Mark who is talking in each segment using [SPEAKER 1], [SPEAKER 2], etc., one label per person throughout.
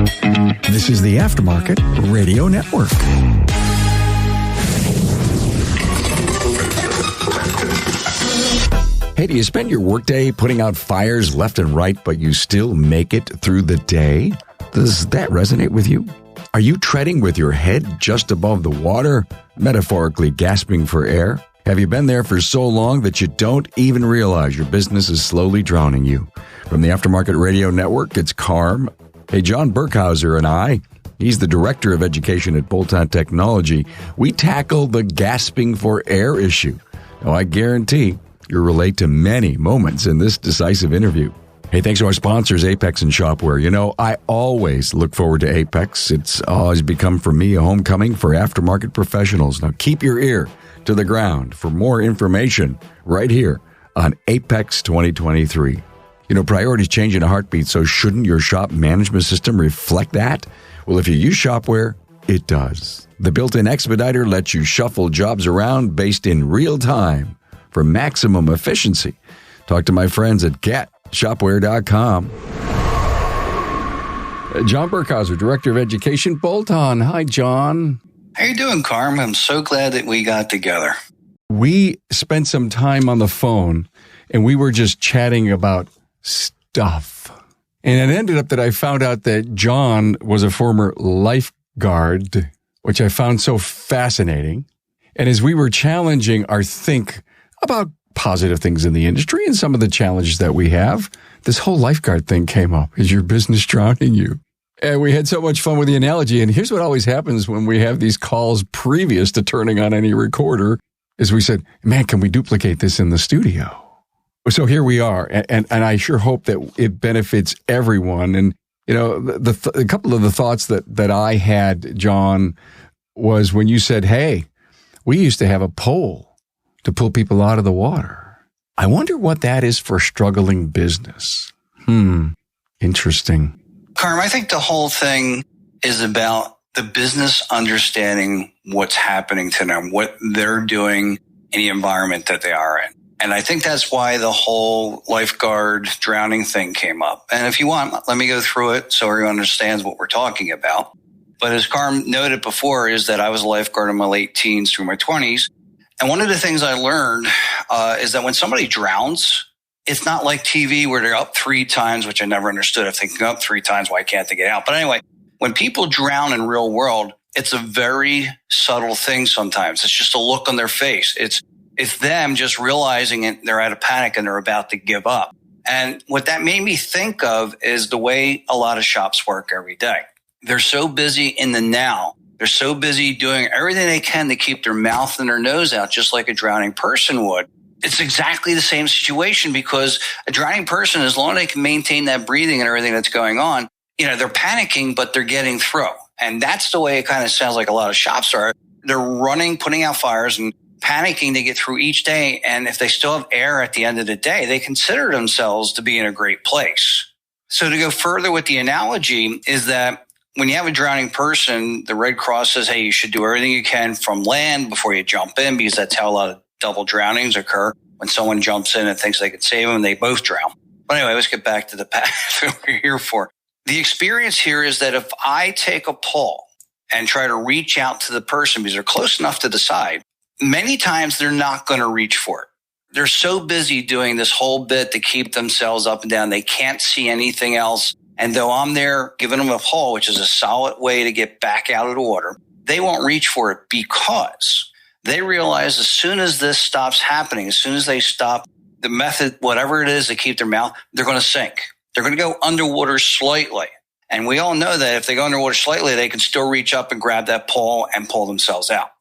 [SPEAKER 1] This is the Aftermarket Radio Network. Hey, do you spend your workday putting out fires left and right, but you still make it through the day? Does that resonate with you? Are you treading with your head just above the water, metaphorically gasping for air? Have you been there for so long that you don't even realize your business is slowly drowning you? From the Aftermarket Radio Network, it's Carm. Hey, John Burkhauser and he's the Director of Education at Bolton Technology. We tackle the gasping for air issue. Now, I guarantee you'll relate to many moments in this decisive interview. Hey, thanks to our sponsors, Apex and Shopware. You know, I always look forward to Apex. It's always become, for me, a homecoming for aftermarket professionals. Now, keep your ear to the ground for more information right here on Apex 2023. You know, priorities change in a heartbeat, so shouldn't your shop management system reflect that? Well, if you use Shopware, it does. The built-in expediter lets you shuffle jobs around based in real time for maximum efficiency. Talk to my friends at getshopware.com. John Burkhauser, Director of Education, Bolton. Hi, John.
[SPEAKER 2] How you doing, Carm? I'm so glad that we got together.
[SPEAKER 1] We spent some time on the phone, and we were just chatting about stuff. And it ended up that I found out that John was a former lifeguard, which I found so fascinating. And as we were challenging our think about positive things in the industry and some of the challenges that we have, this whole lifeguard thing came up. Is your business drowning you? And we had so much fun with the analogy. And here's what always happens when we have these calls previous to turning on any recorder is we said, man, can we duplicate this in the studio? So here we are. And I sure hope that it benefits everyone. And, you know, a couple of the thoughts that I had, John, was when you said, hey, we used to have a pole to pull people out of the water. I wonder what that is for struggling business. Interesting.
[SPEAKER 2] Carm, I think the whole thing is about the business understanding what's happening to them, what they're doing in the environment that they are in. And I think that's why the whole lifeguard drowning thing came up. And if you want, let me go through it so everyone understands what we're talking about. But as Carm noted before, is that I was a lifeguard in my late teens through my 20s. And one of the things I learned is that when somebody drowns, it's not like TV where they're up 3 times, which I never understood. If they can go up 3 times, why can't they get out? But anyway, when people drown in real world, it's a very subtle thing sometimes. It's just a look on their face. It's them just realizing it, they're out of panic and they're about to give up. And what that made me think of is the way a lot of shops work every day. They're so busy in the now. They're so busy doing everything they can to keep their mouth and their nose out, just like a drowning person would. It's exactly the same situation because a drowning person, as long as they can maintain that breathing and everything that's going on, you know, they're panicking, but they're getting through. And that's the way it kind of sounds like a lot of shops are. They're running, putting out fires and panicking to get through each day. And if they still have air at the end of the day, they consider themselves to be in a great place. So to go further with the analogy is that when you have a drowning person, the Red Cross says, hey, you should do everything you can from land before you jump in, because that's how a lot of double drownings occur. When someone jumps in and thinks they could save them, they both drown. But anyway, let's get back to the path that we're here for. The experience here is that if I take a pole and try to reach out to the person because they're close enough to the side, many times they're not going to reach for it. They're so busy doing this whole bit to keep themselves up and down. They can't see anything else. And though I'm there giving them a pole, which is a solid way to get back out of the water, they won't reach for it because they realize as soon as this stops happening, as soon as they stop the method, whatever it is to keep their mouth, they're going to sink. They're going to go underwater slightly. And we all know that if they go underwater slightly, they can still reach up and grab that pole and pull themselves out.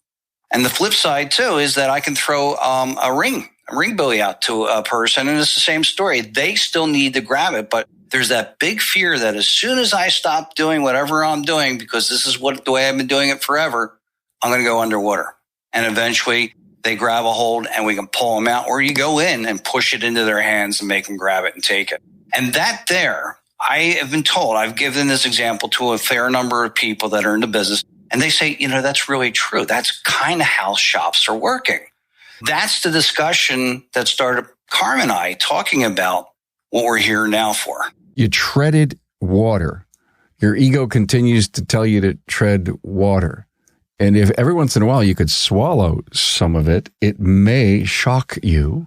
[SPEAKER 2] And the flip side, too, is that I can throw a ring buoy out to a person, and it's the same story. They still need to grab it, but there's that big fear that as soon as I stop doing whatever I'm doing, because this is the way I've been doing it forever, I'm going to go underwater. And eventually they grab a hold and we can pull them out, or you go in and push it into their hands and make them grab it and take it. And that there, I have been told, I've given this example to a fair number of people that are in the business, and they say, you know, that's really true. That's kind of how shops are working. That's the discussion that started Carm and I talking about what we're here now for.
[SPEAKER 1] You treaded water Your ego continues to tell you to tread water. And if every once in a while you could swallow some of it, it may shock you.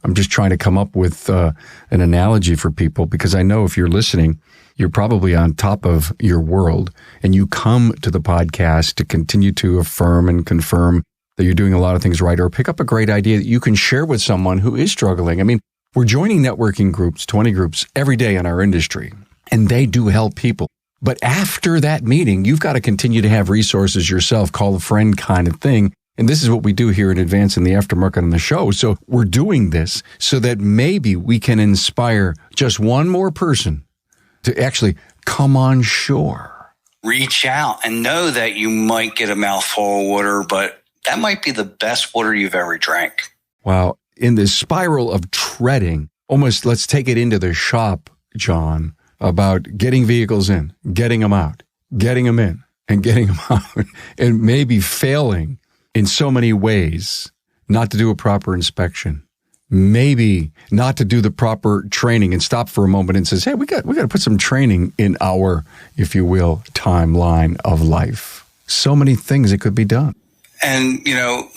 [SPEAKER 1] I'm just trying to come up with an analogy for people, because I know if you're listening, you're probably on top of your world, and you come to the podcast to continue to affirm and confirm that you're doing a lot of things right, or pick up a great idea that you can share with someone who is struggling. I mean, we're joining networking groups, 20 groups every day in our industry, and they do help people. But after that meeting, you've got to continue to have resources yourself, call a friend kind of thing. And this is what we do here in Advance in the Aftermarket on the show. So we're doing this so that maybe we can inspire just one more person to actually come on shore.
[SPEAKER 2] Reach out and know that you might get a mouthful of water, but that might be the best water you've ever drank.
[SPEAKER 1] Wow. In this spiral of treading, almost let's take it into the shop, John, about getting vehicles in, getting them out, getting them in, and getting them out, and maybe failing in so many ways, not to do a proper inspection, maybe not to do the proper training, and stop for a moment and says, hey, we got to put some training in our, if you will, timeline of life. So many things that could be done.
[SPEAKER 2] And,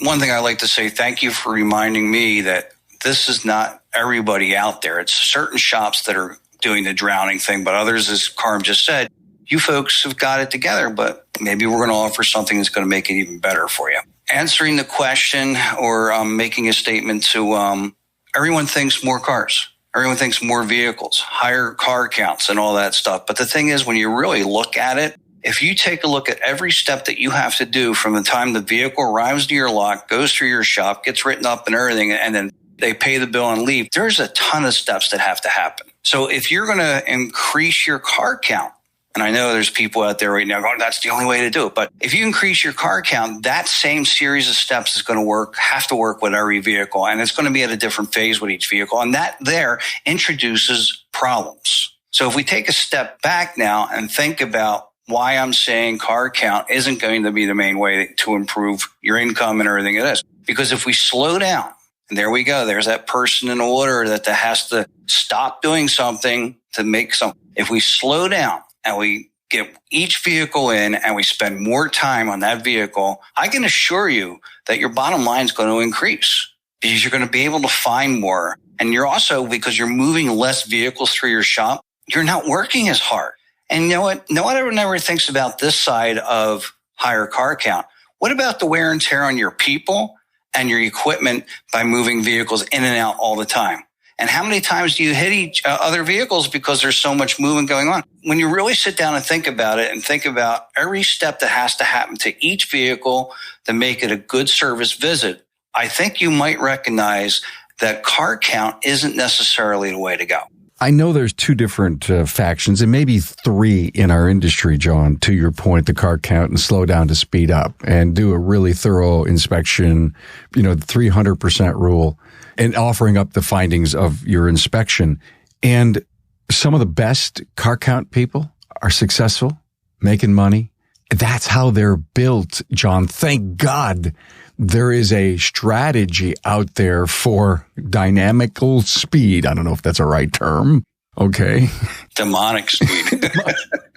[SPEAKER 2] one thing I like to say, thank you for reminding me that this is not everybody out there. It's certain shops that are doing the drowning thing, but others, as Carm just said, you folks have got it together, but maybe we're going to offer something that's going to make it even better for you. Answering the question or making a statement to everyone thinks more cars. Everyone thinks more vehicles, higher car counts and all that stuff. But the thing is, when you really look at it, if you take a look at every step that you have to do from the time the vehicle arrives to your lot, goes through your shop, gets written up and everything, and then they pay the bill and leave, there's a ton of steps that have to happen. So if you're going to increase your car count, and I know there's people out there right now going, that's the only way to do it. But if you increase your car count, that same series of steps is going to have to work with every vehicle. And it's going to be at a different phase with each vehicle. And that there introduces problems. So if we take a step back now and think about why I'm saying car count isn't going to be the main way to improve your income and everything it is. Because if we slow down, and there we go, there's that person in the water that has to stop doing something to make something. If we slow down and we get each vehicle in and we spend more time on that vehicle, I can assure you that your bottom line is going to increase because you're going to be able to find more. And you're also, because you're moving less vehicles through your shop, you're not working as hard. And you know what? No one ever thinks about this side of higher car count. What about the wear and tear on your people and your equipment by moving vehicles in and out all the time? And how many times do you hit other vehicles because there's so much movement going on? When you really sit down and think about it and think about every step that has to happen to each vehicle to make it a good service visit, I think you might recognize that car count isn't necessarily the way to go.
[SPEAKER 1] I know there's two different factions and maybe three in our industry, John, to your point, the car count and slow down to speed up and do a really thorough inspection, the 300% rule, and offering up the findings of your inspection. And some of the best car count people are successful, making money. That's how they're built, John. Thank God there is a strategy out there for dynamical speed. I don't know if that's a right term. Okay.
[SPEAKER 2] Demonic speed.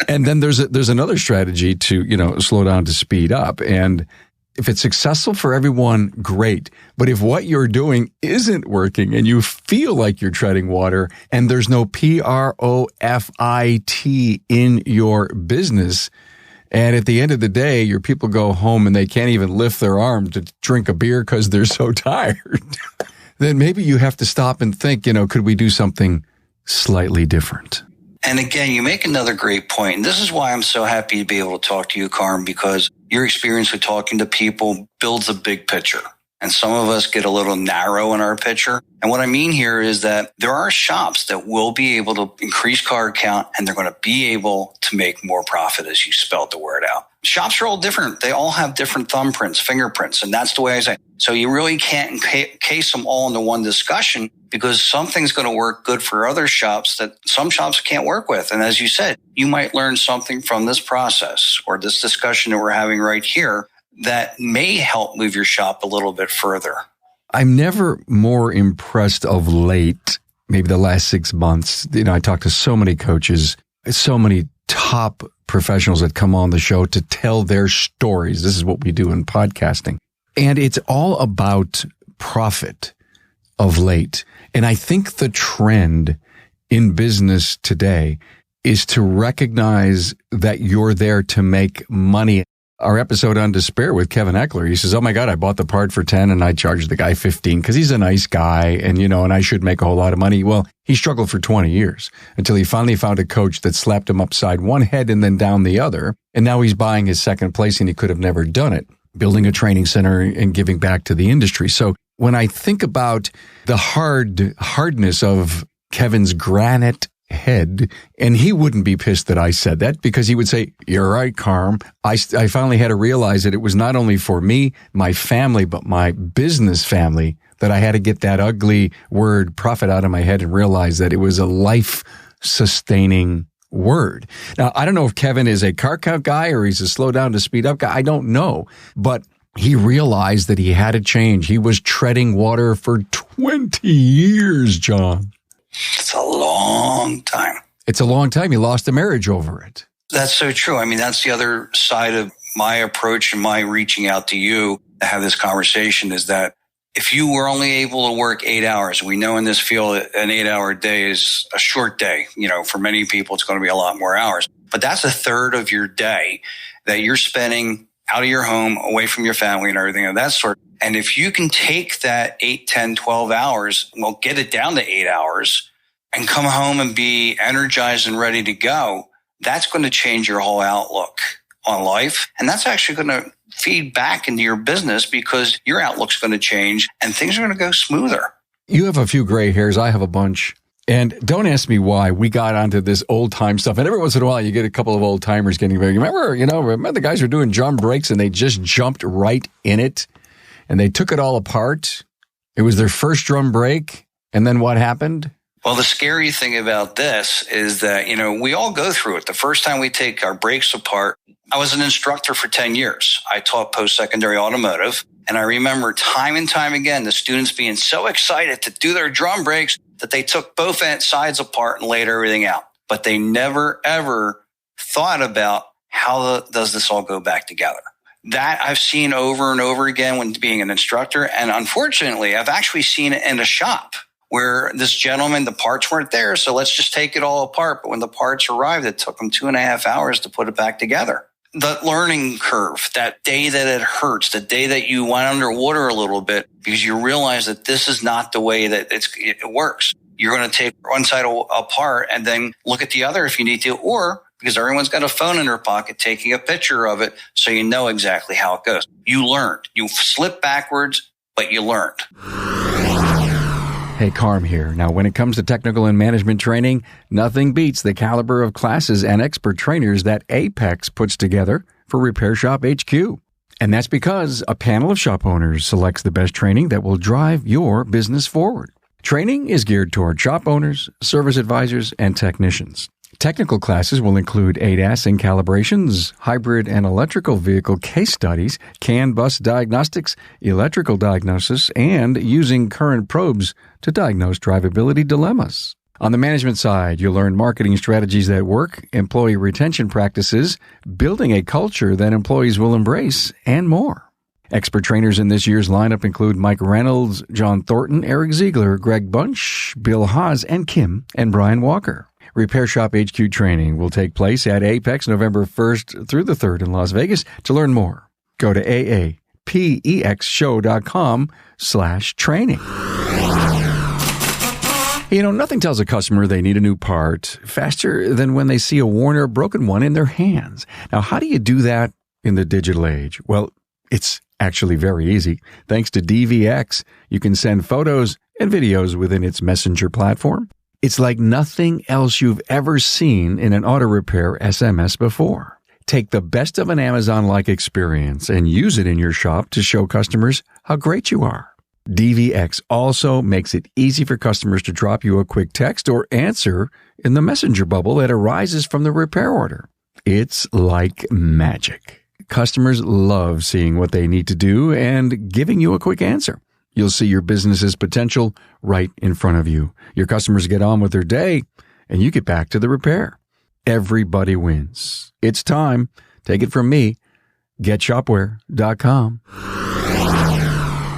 [SPEAKER 1] And then there's another strategy to, slow down to speed up. And if it's successful for everyone, great. But if what you're doing isn't working and you feel like you're treading water and there's no profit in your business, and at the end of the day, your people go home and they can't even lift their arm to drink a beer because they're so tired, then maybe you have to stop and think, could we do something slightly different?
[SPEAKER 2] And again, you make another great point. And this is why I'm so happy to be able to talk to you, Carm, because your experience with talking to people builds a big picture. And some of us get a little narrow in our picture. And what I mean here is that there are shops that will be able to increase car count and they're going to be able to make more profit, as you spelled the word out. Shops are all different. They all have different thumbprints, fingerprints, and that's the way I say. So you really can't encase them all into one discussion because something's going to work good for other shops that some shops can't work with. And as you said, you might learn something from this process or this discussion that we're having right here that may help move your shop a little bit further.
[SPEAKER 1] I'm never more impressed of late, maybe the last 6 months. I talked to so many coaches, so many top professionals that come on the show to tell their stories. This is what we do in podcasting. And it's all about profit of late. And I think the trend in business today is to recognize that you're there to make money. Our episode on despair with Kevin Eckler, he says, oh my God, I bought the part for 10 and I charged the guy 15 because he's a nice guy and, and I should make a whole lot of money. Well, he struggled for 20 years until he finally found a coach that slapped him upside one head and then down the other. And now he's buying his second place and he could have never done it, building a training center and giving back to the industry. So when I think about the hardness of Kevin's granite head, and he wouldn't be pissed that I said that because he would say, you're right, Carm. I finally had to realize that it was not only for me, my family, but my business family that I had to get that ugly word profit out of my head and realize that it was a life-sustaining word. Now, I don't know if Kevin is a car count guy or he's a slow down to speed up guy. I don't know, but he realized that he had to change. He was treading water for 20 years, John.
[SPEAKER 2] It's a long time.
[SPEAKER 1] It's a long time. He lost a marriage over it.
[SPEAKER 2] That's so true. I mean, that's the other side of my approach and my reaching out to you to have this conversation is that if you were only able to work 8 hours, we know in this field an 8-hour day is a short day. For many people, it's going to be a lot more hours. But that's a third of your day that you're spending out of your home, away from your family and everything of that sort. And if you can take that 8, 10, 12 hours, well, get it down to 8 hours and come home and be energized and ready to go, that's going to change your whole outlook on life. And that's actually going to feed back into your business because your outlook's going to change and things are going to go smoother. You
[SPEAKER 1] have a few gray hairs. I have a bunch. And don't ask me why we got onto this old time stuff. And every once in a while, you get a couple of old timers getting very, remember the guys were doing drum breaks and they just jumped right in it and they took it all apart. It was their first drum break. And then what happened?
[SPEAKER 2] Well, the scary thing about this is that, we all go through it. The first time we take our brakes apart, I was an instructor for 10 years. I taught post-secondary automotive. And I remember time and time again, the students being so excited to do their drum brakes that they took both sides apart and laid everything out. But they never, ever thought about how does this all go back together. That I've seen over and over again when being an instructor. And unfortunately, I've actually seen it in a shop where this gentleman, the parts weren't there, so let's just take it all apart. But when the parts arrived, it took them 2.5 hours to put it back together. The learning curve, that day that it hurts, the day that you went underwater a little bit because you realize that this is not the way that it works. You're going to take one side apart and then look at the other if you need to, or because everyone's got a phone in their pocket, taking a picture of it so you know exactly how it goes. You learned. You slipped backwards, but you learned.
[SPEAKER 1] Hey, Carm here. Now, when it comes to technical and management training, nothing beats the caliber of classes and expert trainers that Apex puts together for Repair Shop HQ. And that's because a panel of shop owners selects the best training that will drive your business forward. Training is geared toward shop owners, service advisors, and technicians. Technical classes will include ADAS and calibrations, hybrid and electrical vehicle case studies, CAN bus diagnostics, electrical diagnosis, and using current probes to diagnose drivability dilemmas. On the management side, you'll learn marketing strategies that work, employee retention practices, building a culture that employees will embrace, and more. Expert trainers in this year's lineup include Mike Reynolds, John Thornton, Eric Ziegler, Greg Bunch, Bill Haas, and Kim and Brian Walker. Repair Shop HQ training will take place at Apex November 1st through the 3rd in Las Vegas. To learn more, go to aapexshow.com/training. Nothing tells a customer they need a new part faster than when they see a worn or broken one in their hands. Now, how do you do that in the digital age? Well, it's actually very easy. Thanks to DVX, you can send photos and videos within its messenger platform. It's like nothing else you've ever seen in an auto repair SMS before. Take the best of an Amazon-like experience and use it in your shop to show customers how great you are. DVX also makes it easy for customers to drop you a quick text or answer in the messenger bubble that arises from the repair order. It's like magic. Customers love seeing what they need to do and giving you a quick answer. You'll see your business's potential right in front of you. Your customers get on with their day, and you get back to the repair. everybody wins. It's time. Take it from me. GetShopware.com.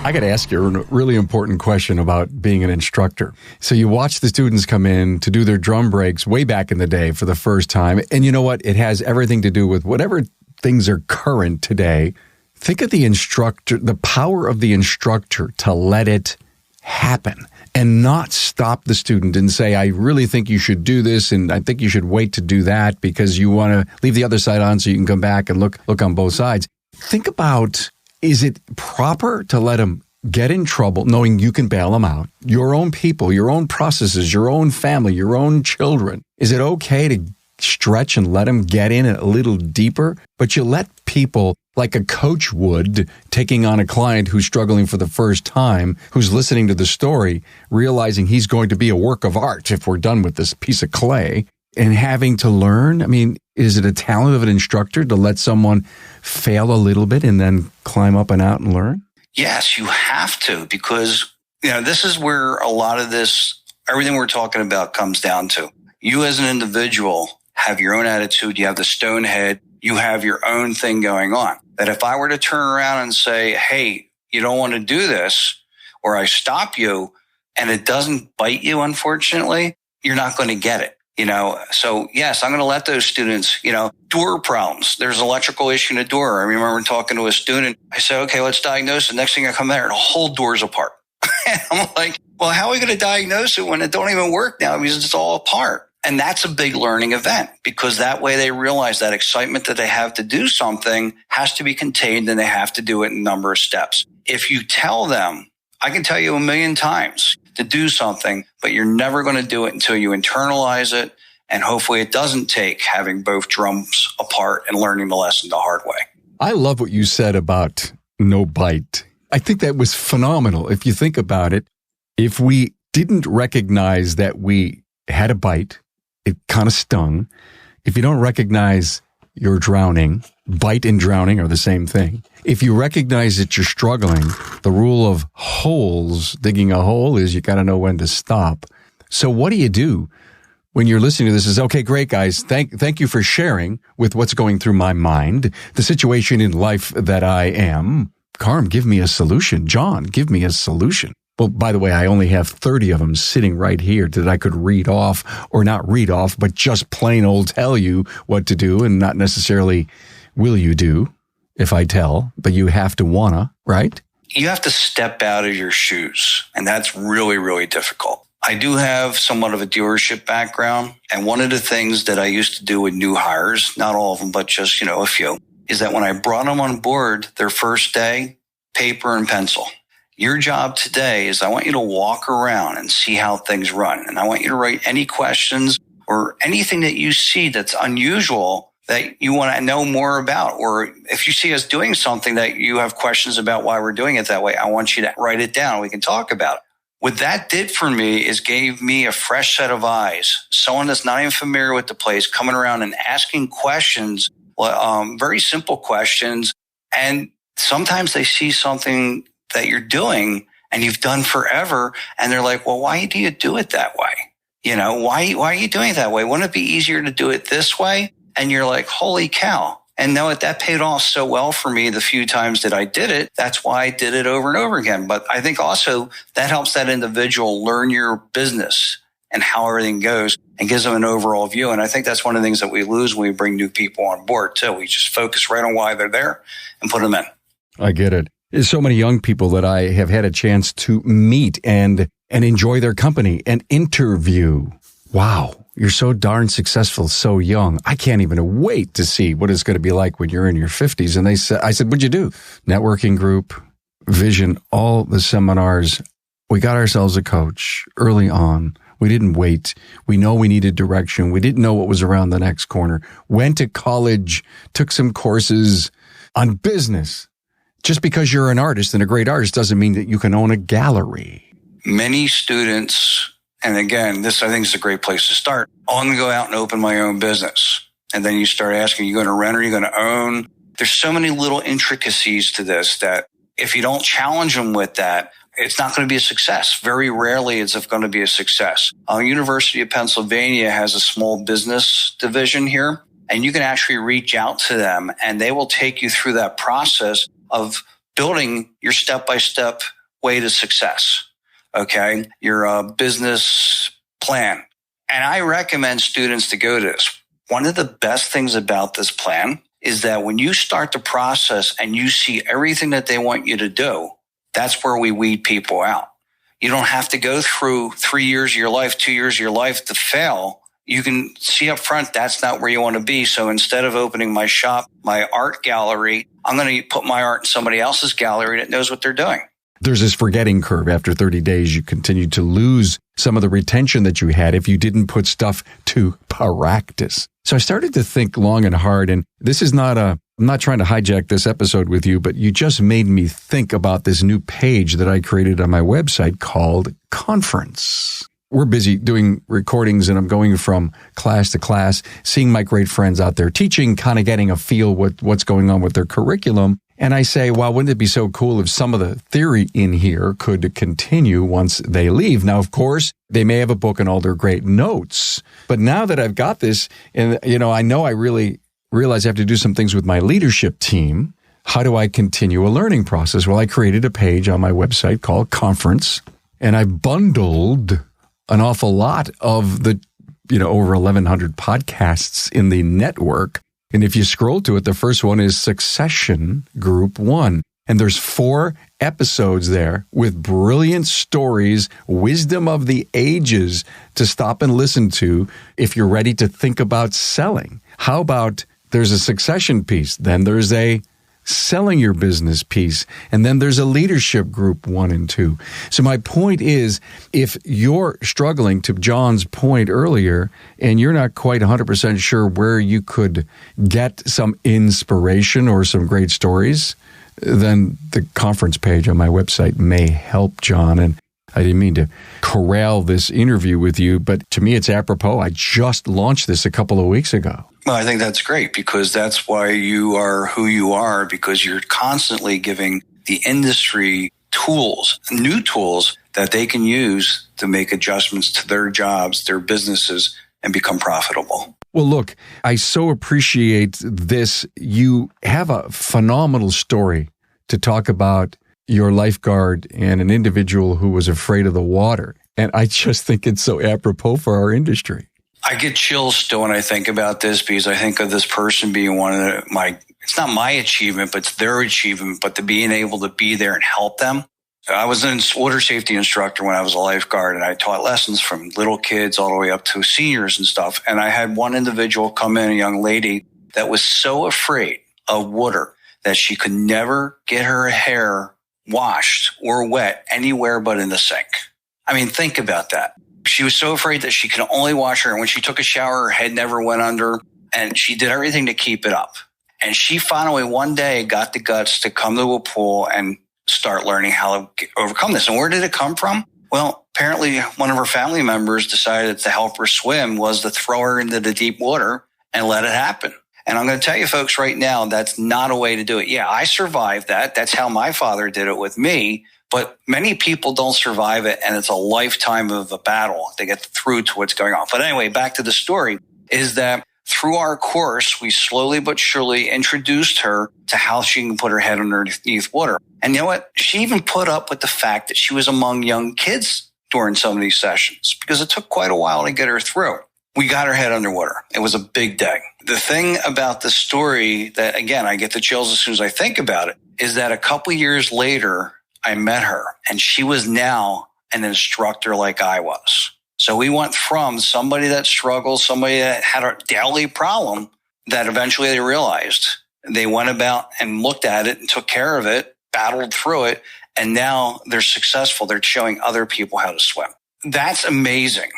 [SPEAKER 1] I got to ask you a really important question about being an instructor. So you watch the students come in to do their drum breaks way back in the day for the first time. And you know what? It has everything to do with whatever things are current today. Think of the instructor, the power of the instructor to let it happen and not stop the student and say, I really think you should do this and I think you should wait to do that because you want to leave the other side on so you can come back and look on both sides. Think about, is it proper to let them get in trouble knowing you can bail them out? Your own people, your own processes, your own family, your own children. Is it okay to stretch and let them get in a little deeper? But you let people, like a coach would, taking on a client who's struggling for the first time, who's listening to the story, realizing he's going to be a work of art if we're done with this piece of clay, and having to learn. I mean, is it a talent of an instructor to let someone fail a little bit and then climb up and out and learn?
[SPEAKER 2] Yes, you have to, because, this is where a lot of this, everything we're talking about comes down to. You as an individual have your own attitude. You have the stone head. You have your own thing going on. That if I were to turn around and say, hey, you don't want to do this, or I stop you and it doesn't bite you, unfortunately, you're not going to get it. So yes, I'm going to let those students, door problems. There's an electrical issue in a door. I remember talking to a student. I said, okay, let's diagnose it. Next thing I come there, the whole door's apart. And I'm like, well, how are we going to diagnose it when it don't even work now because it's all apart? And that's a big learning event, because that way they realize that excitement that they have to do something has to be contained and they have to do it in a number of steps. If you tell them, I can tell you 1,000,000 times to do something, but you're never going to do it until you internalize it. And hopefully it doesn't take having both drums apart and learning the lesson the hard way.
[SPEAKER 1] I love what you said about no bite. I think that was phenomenal. If you think about it, if we didn't recognize that we had a bite, it kind of stung. If you don't recognize you're drowning, bite and drowning are the same thing. If you recognize that you're struggling, the rule of holes, digging a hole, is you got to know when to stop. So what do you do when you're listening to this? Is, okay, great, guys. Thank you for sharing with what's going through my mind, the situation in life that I am. Carm, give me a solution. John, give me a solution. Well, by the way, I only have 30 of them sitting right here that I could read off, or not read off, but just plain old tell you what to do, and not necessarily will you do if I tell, but you have to wanna, right?
[SPEAKER 2] You have to step out of your shoes, and that's really, really difficult. I do have somewhat of a dealership background, and one of the things that I used to do with new hires, not all of them, but just, a few, is that when I brought them on board their first day, paper and pencil. Your job today is I want you to walk around and see how things run. And I want you to write any questions or anything that you see that's unusual that you want to know more about. Or if you see us doing something that you have questions about why we're doing it that way, I want you to write it down. We can talk about it. What that did for me is gave me a fresh set of eyes. Someone that's not even familiar with the place coming around and asking questions, very simple questions. And sometimes they see something that you're doing and you've done forever, and they're like, well, why do you do it that way? Why are you doing it that way? Wouldn't it be easier to do it this way? And you're like, holy cow. And know what, that paid off so well for me the few times that I did it. That's why I did it over and over again. But I think also that helps that individual learn your business and how everything goes, and gives them an overall view. And I think that's one of the things that we lose when we bring new people on board too. We just focus right on why they're there and put them in.
[SPEAKER 1] I get it. There's so many young people that I have had a chance to meet and enjoy their company and interview. Wow, you're so darn successful, so young. I can't even wait to see what it's going to be like when you're in your 50s. And I said, what'd you do? Networking group, vision, all the seminars. We got ourselves a coach early on. We didn't wait. We know we needed direction. We didn't know what was around the next corner. Went to college, took some courses on business. Just because you're an artist and a great artist doesn't mean that you can own a gallery.
[SPEAKER 2] Many students, and again, this I think is a great place to start. I'm going to go out and open my own business. And then you start asking, you going to rent or you going to own? There's so many little intricacies to this that if you don't challenge them with that, it's not going to be a success. Very rarely is it going to be a success. University of Pennsylvania has a small business division here, and you can actually reach out to them, and they will take you through that process of building your step-by-step way to success, okay? Your business plan. And I recommend students to go to this. One of the best things about this plan is that when you start the process and you see everything that they want you to do, that's where we weed people out. You don't have to go through 3 years of your life, 2 years of your life to fail. You can see up front that's not where you want to be. So instead of opening my shop, my art gallery, I'm going to put my art in somebody else's gallery that knows what they're doing.
[SPEAKER 1] There's this forgetting curve. After 30 days, you continue to lose some of the retention that you had if you didn't put stuff to practice. So I started to think long and hard, and this is I'm not trying to hijack this episode with you, but you just made me think about this new page that I created on my website called Conference. We're busy doing recordings, and I'm going from class to class, seeing my great friends out there teaching, kind of getting a feel what's going on with their curriculum. And I say, wow, wouldn't it be so cool if some of the theory in here could continue once they leave? Now, of course, they may have a book and all their great notes. But now that I've got this, and I know I really realize I have to do some things with my leadership team. How do I continue a learning process? Well, I created a page on my website called Conference, and I bundled an awful lot of the, over 1,100 podcasts in the network. And if you scroll to it, the first one is Succession Group 1. And there's 4 episodes there with brilliant stories, wisdom of the ages to stop and listen to if you're ready to think about selling. How about there's a succession piece, then there's a selling your business piece, and then there's a leadership group 1 and 2. So my point is, if you're struggling, to John's point earlier, and you're not quite 100% sure where you could get some inspiration or some great stories, then the conference page on my website may help, John. And I didn't mean to corral this interview with you, but to me it's apropos. I just launched this a couple of weeks ago.
[SPEAKER 2] Well, I think that's great, because that's why you are who you are, because you're constantly giving the industry tools, new tools that they can use to make adjustments to their jobs, their businesses, and become profitable.
[SPEAKER 1] Well, look, I so appreciate this. You have a phenomenal story to talk about your lifeguard and an individual who was afraid of the water. And I just think it's so apropos for our industry.
[SPEAKER 2] I get chills still when I think about this, because I think of this person being one of it's not my achievement, but it's their achievement, but to being able to be there and help them. I was a water safety instructor when I was a lifeguard, and I taught lessons from little kids all the way up to seniors and stuff. And I had one individual come in, a young lady, that was so afraid of water that she could never get her hair washed or wet anywhere but in the sink. I mean, think about that. She was so afraid that she could only wash her. And when she took a shower, her head never went under, and she did everything to keep it up. And she finally one day got the guts to come to a pool and start learning how to overcome this. And where did it come from? Well, apparently one of her family members decided to help her swim was to throw her into the deep water and let it happen. And I'm going to tell you folks right now, that's not a way to do it. Yeah, I survived that. That's how my father did it with me. But many people don't survive it, and it's a lifetime of a battle to get through to what's going on. But anyway, back to the story, is that through our course, we slowly but surely introduced her to how she can put her head underneath water. And you know what? She even put up with the fact that she was among young kids during some of these sessions, because it took quite a while to get her through. We got her head underwater. It was a big day. The thing about the story that, again, I get the chills as soon as I think about it, is that a couple years later, I met her, and she was now an instructor like I was. So we went from somebody that struggled, somebody that had a daily problem, that eventually they realized. They went about and looked at it and took care of it, battled through it, and now they're successful. They're showing other people how to swim. That's amazing.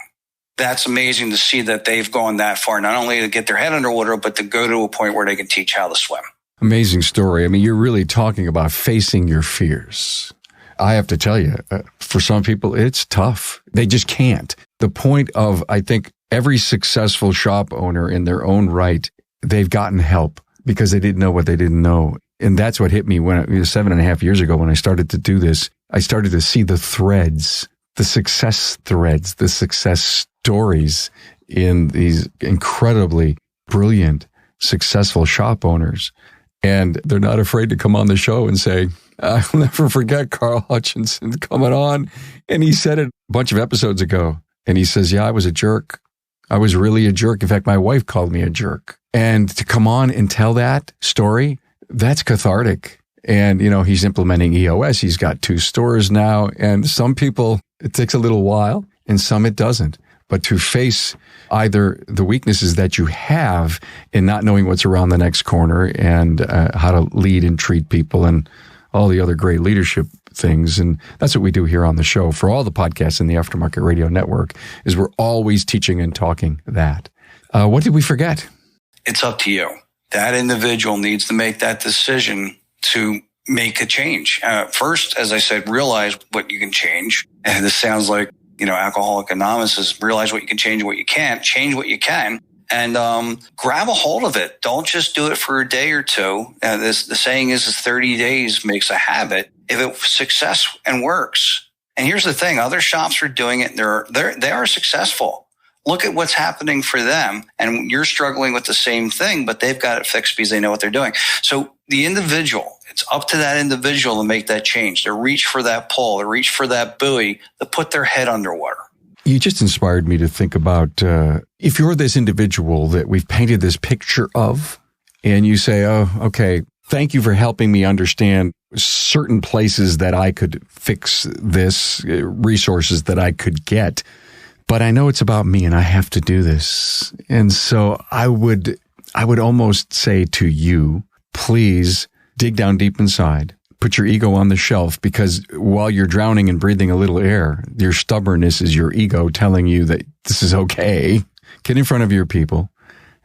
[SPEAKER 2] That's amazing to see that they've gone that far, not only to get their head underwater, but to go to a point where they can teach how to swim.
[SPEAKER 1] Amazing story. I mean, you're really talking about facing your fears. I have to tell you, for some people, it's tough. They just can't. The point of, I think, every successful shop owner in their own right, they've gotten help because they didn't know what they didn't know. And that's what hit me when it was 7.5 years ago when I started to do this. I started to see the threads, the success threads, the success stories in these incredibly brilliant, successful shop owners. And they're not afraid to come on the show and say, I'll never forget Carl Hutchinson coming on. And he said it a bunch of episodes ago. And he says, yeah, I was a jerk. I was really a jerk. In fact, my wife called me a jerk. And to come on and tell that story, that's cathartic. And, he's implementing EOS. He's got 2 stores now. And some people, it takes a little while, and some it doesn't. But to face either the weaknesses that you have in not knowing what's around the next corner and how to lead and treat people and all the other great leadership things. And that's what we do here on the show for all the podcasts in the Aftermarket Radio Network, is we're always teaching and talking that. What did we forget?
[SPEAKER 2] It's up to you. That individual needs to make that decision to make a change. First, as I said, realize what you can change. And this sounds like, Alcoholics Anonymous is realize what you can change and what you can't. Change what you can. And grab a hold of it. Don't just do it for a day or two. The saying is 30 days makes a habit if it's success and works. And here's the thing. Other shops are doing it. They are successful. Look at what's happening for them. And you're struggling with the same thing, but they've got it fixed because they know what they're doing. So the individual, it's up to that individual to make that change, to reach for that pole, to reach for that buoy, to put their head underwater.
[SPEAKER 1] You just inspired me to think about if you're this individual that we've painted this picture of, and you say, oh, okay, thank you for helping me understand certain places that I could fix this, resources that I could get. But I know it's about me and I have to do this. And so I would almost say to you, please dig down deep inside. Put your ego on the shelf, because while you're drowning and breathing a little air, your stubbornness is your ego telling you that this is okay. Get in front of your people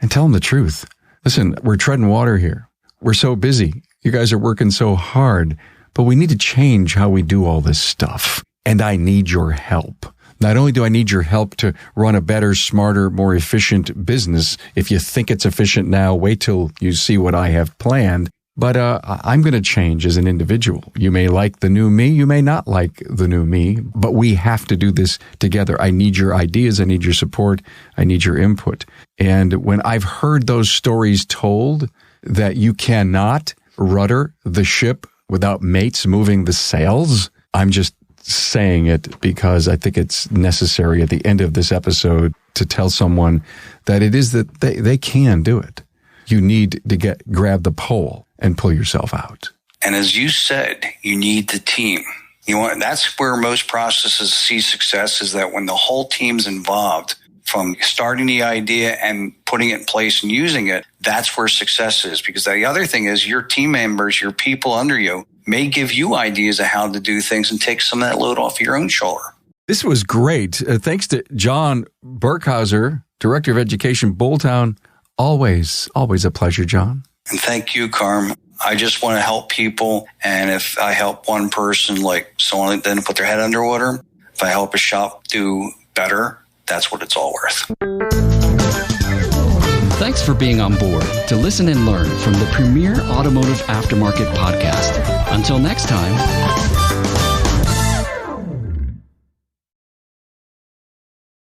[SPEAKER 1] and tell them the truth. Listen, we're treading water here. We're so busy. You guys are working so hard, but we need to change how we do all this stuff. And I need your help. Not only do I need your help to run a better, smarter, more efficient business. If you think it's efficient now, wait till you see what I have planned. But I'm going to change as an individual. You may like the new me. You may not like the new me. But we have to do this together. I need your ideas. I need your support. I need your input. And when I've heard those stories told that you cannot rudder the ship without mates moving the sails, I'm just saying it because I think it's necessary at the end of this episode to tell someone that it is that they can do it. You need to grab the pole and pull yourself out.
[SPEAKER 2] And as you said, you need the team. That's where most processes see success, is that when the whole team's involved, from starting the idea and putting it in place and using it, that's where success is. Because the other thing is your team members, your people under you, may give you ideas of how to do things and take some of that load off your own shoulder.
[SPEAKER 1] This was great. Thanks to John Burkhauser, Director of Education, Bolton. Always a pleasure, John.
[SPEAKER 2] And thank you, Carm. I just want to help people. And if I help one person, like someone that didn't put their head underwater, if I help a shop do better, that's what it's all worth.
[SPEAKER 3] Thanks for being on board to listen and learn from the premier automotive aftermarket podcast. Until next time.